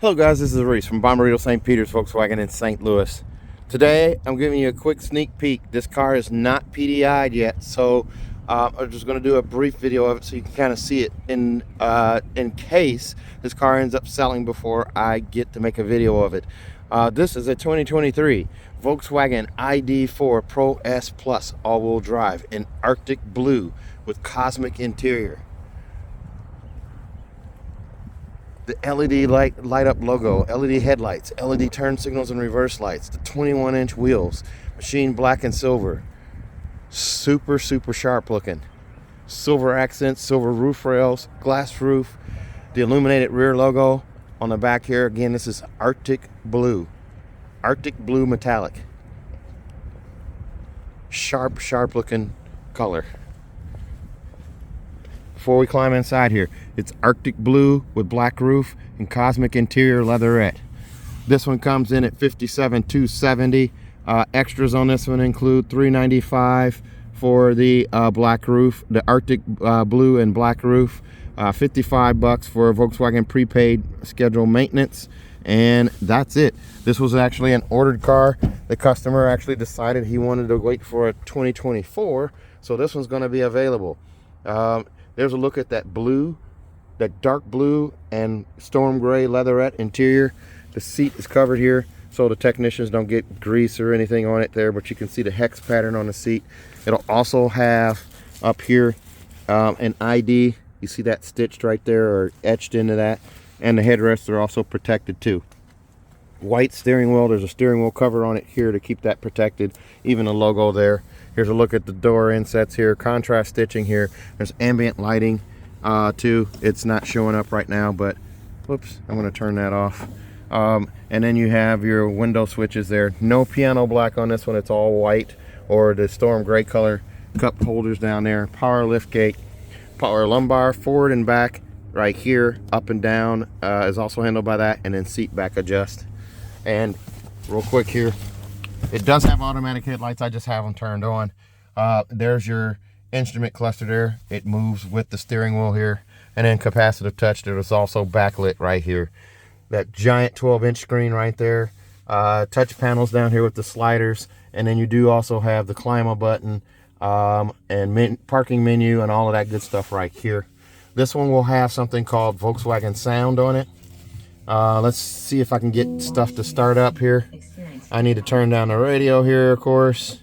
Hello guys, this is Reese from Bommarito St. Peter's Volkswagen in St. Louis. Today I'm giving you a quick sneak peek. This car is not PDI'd yet, so I'm just going to do a brief video of it so you can kind of see it in case this car ends up selling before I get to make a video of it. This is a 2023 Volkswagen ID.4 Pro S Plus all-wheel drive in Arctic blue with cosmic interior. The LED light up logo, LED headlights, LED turn signals and reverse lights, the 21-inch wheels, machined black and silver, super sharp looking, silver accents, silver roof rails, glass roof, the illuminated rear logo on the back here. Again, this is Arctic blue metallic, sharp looking color. Before we climb inside here, it's Arctic blue with black roof and cosmic interior leatherette. This one comes in at $57,270. Extras on this one include $395 for the black roof, the Arctic blue and black roof, $55 for Volkswagen prepaid scheduled maintenance, and that's it. This was actually an ordered car. The customer actually decided he wanted to wait for a 2024, so this one's going to be available. There's a look at that blue, that dark blue and storm gray leatherette interior. The seat is covered here so the technicians don't get grease or anything on it there, but you can see the hex pattern on the seat. It'll also have up here an ID. You see that stitched right there or etched into that, and the headrests are also protected too. White steering wheel. There's a steering wheel cover on it here to keep that protected, even a logo there. Here's a look at the door insets here, contrast stitching here. There's ambient lighting too. It's not showing up right now, but whoops, I'm going to turn that off. And then you have your window switches there. No piano black on this one, it's all white or the storm gray color. Cup holders down there, power lift gate, power lumbar forward and back right here, up and down is also handled by that, and then seat back adjust. And real quick here, it does have automatic headlights. I just have them turned on. There's your instrument cluster there. It moves with the steering wheel here. And then capacitive touch. There's also backlit right here. That giant 12-inch screen right there. Touch panels down here with the sliders. And then you do also have the climb button and parking menu and all of that good stuff right here. This one will have something called Volkswagen Sound on it. Let's see if I can get stuff to start up here. I need to turn down the radio here, of course.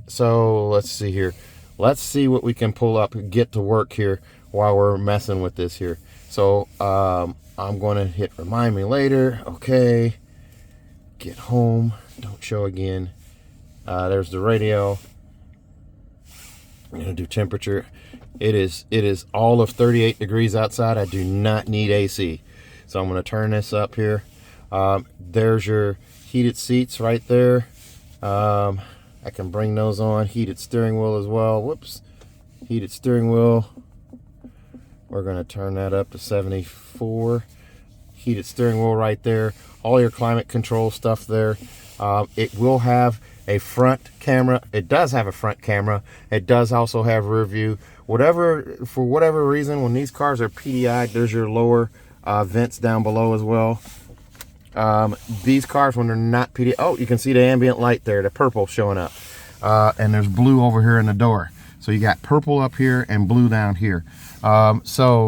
So let's see here. Let's see what we can pull up and get to work here while we're messing with this here. So I'm going to hit remind me later. Okay. Get home. Don't show again. There's the radio. I'm going to do temperature. It is all of 38 degrees outside. I do not need AC. So I'm going to turn this up here. There's your heated seats right there. I can bring those on. Heated steering wheel as well. Whoops. Heated steering wheel. We're going to turn that up to 74. Heated steering wheel right there. All your climate control stuff there. It will have a front camera. It does have a front camera. It does also have rear view. For whatever reason, when these cars are PDI'd, there's your lower vents down below as well. These cars, when they're not PDI, oh, you can see the ambient light there, the purple showing up, and there's blue over here in the door. So you got purple up here and blue down here. The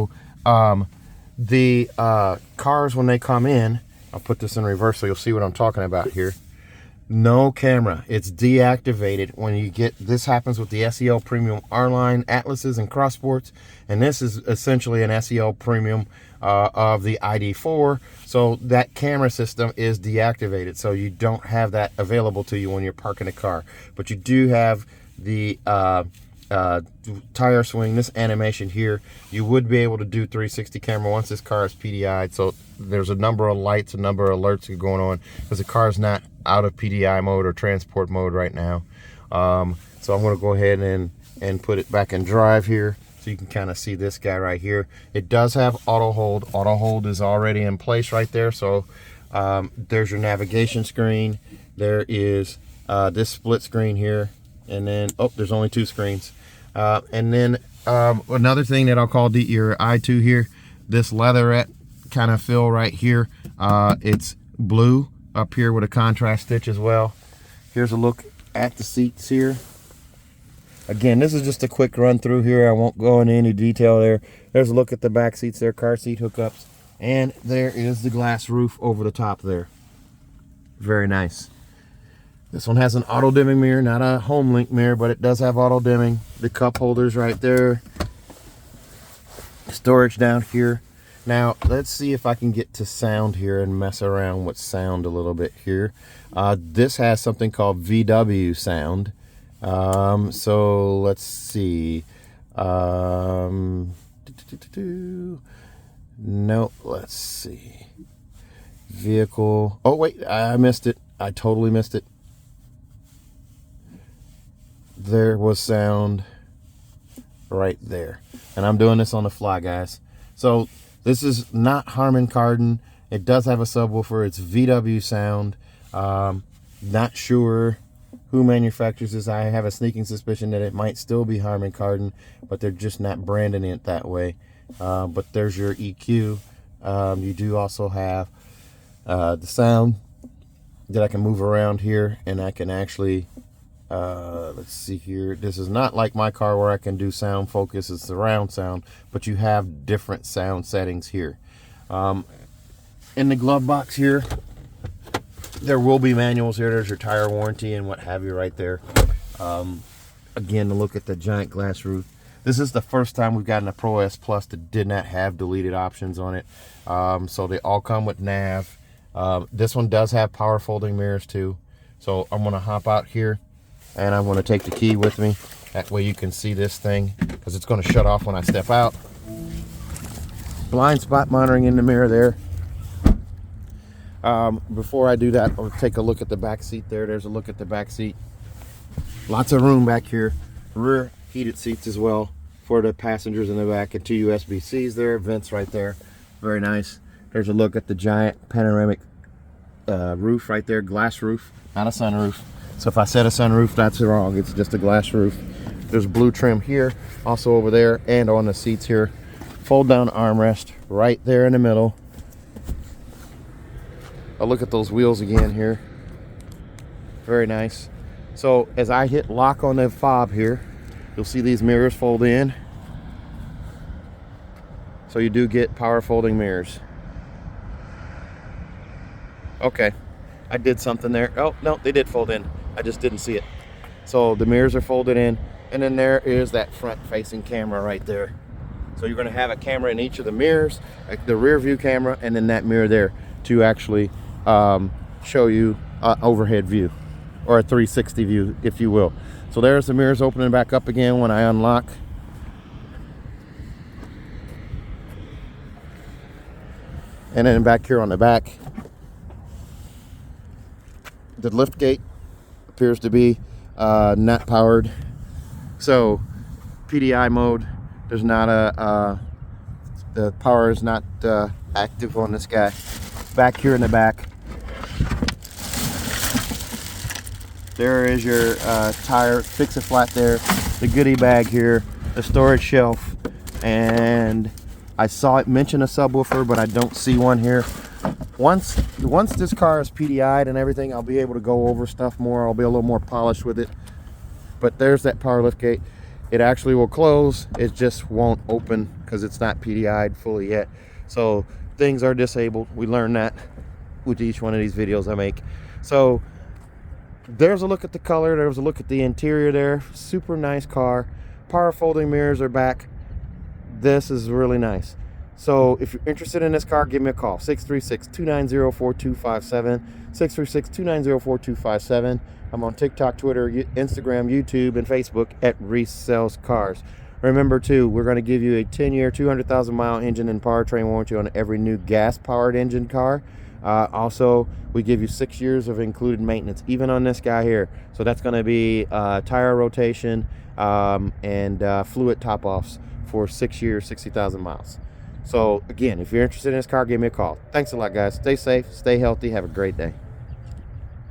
cars, when they come in, I'll put this in reverse so you'll see what I'm talking about here. No camera. It's deactivated when you get this. Happens with the SEL Premium R-Line Atlases and Cross Sports, and this is essentially an SEL Premium of the ID.4. So that camera system is deactivated, so you don't have that available to you when you're parking a car. But you do have the tire swing, this animation here. You would be able to do 360 camera once this car is PDI'd. So there's a number of lights, a number of alerts going on because the car is not out of PDI mode or transport mode right now. So I'm going to go ahead and put it back in drive here so you can kind of see this guy right here. It does have auto hold. Auto hold is already in place right there. So there's your navigation screen. There is this split screen here, and then there's only two screens. And then another thing that I'll call your I2 here, this leatherette kind of feel right here. It's blue up here with a contrast stitch as well. Here's a look at the seats here. Again, this is just a quick run through here. I won't go into any detail there. There's a look at the back seats there, car seat hookups. And there is the glass roof over the top there. Very nice. This one has an auto dimming mirror, not a home link mirror, but it does have auto dimming. The cup holders right there. Storage down here. Now, let's see if I can get to sound here and mess around with sound a little bit here. This has something called VW sound. So let's see. No, let's see. Vehicle. Oh, wait, I missed it. I totally missed it. There was sound right there. And I'm doing this on the fly, guys. So this is not Harman Kardon. It does have a subwoofer. It's VW sound. Not sure who manufactures this. I have a sneaking suspicion that it might still be Harman Kardon, but they're just not branding it that way. But there's your EQ. You do also have the sound that I can move around here, and I can actually let's see here. This is not like my car where I can do sound focus. It's surround sound, but you have different sound settings here. In the glove box here, there will be manuals here. There's your tire warranty and what have you right there. Again, to look at the giant glass roof. This is the first time we've gotten a Pro S Plus that did not have deleted options on it. So they all come with nav. This one does have power folding mirrors too. So I'm gonna hop out here and I'm gonna take the key with me. That way you can see this thing, because it's gonna shut off when I step out. Blind spot monitoring in the mirror there. Before I do that, I'll take a look at the back seat there. There's a look at the back seat. Lots of room back here. Rear heated seats as well for the passengers in the back, and 2 USB-Cs there, vents right there. Very nice. There's a look at the giant panoramic roof right there, glass roof, not a sunroof. So if I said a sunroof, that's wrong. It's just a glass roof. There's blue trim here, also over there, and on the seats here. Fold down armrest right there in the middle. I'll look at those wheels again here. Very nice. So as I hit lock on the fob here, you'll see these mirrors fold in. So you do get power folding mirrors. Okay, I did something there. Oh, no, they did fold in. I just didn't see it. So the mirrors are folded in, and then there is that front-facing camera right there. So you're gonna have a camera in each of the mirrors, like the rear view camera, and then that mirror there to actually show you an overhead view, or a 360 view, if you will. So there's the mirrors opening back up again when I unlock. And then back here on the back, the lift gate appears to be not powered. So PDI mode, there's not the power is not active on this guy. Back here in the back, there is your tire, fix a flat there, the goodie bag here, the storage shelf, and I saw it mention a subwoofer, but I don't see one here. Once this car is PDI'd and everything, I'll be able to go over stuff more. I'll be a little more polished with it. But there's that power lift gate. It actually will close. It just won't open because it's not PDI'd fully yet. So things are disabled. We learn that with each one of these videos I make. So there's a look at the color. There's a look at the interior there. Super nice car. Power folding mirrors are back. This is really nice. So if you're interested in this car, give me a call. 636-290-4257. 636-290-4257. I'm on TikTok, Twitter, Instagram, YouTube, and Facebook at Reese Sells Cars. Remember, too, we're going to give you a 10-year, 200,000-mile engine and powertrain warranty on every new gas-powered engine car. Also, we give you 6 years of included maintenance, even on this guy here. So that's going to be tire rotation and fluid top-offs for 6 years, 60,000 miles. So, again, if you're interested in this car, give me a call. Thanks a lot, guys. Stay safe, stay healthy, have a great day.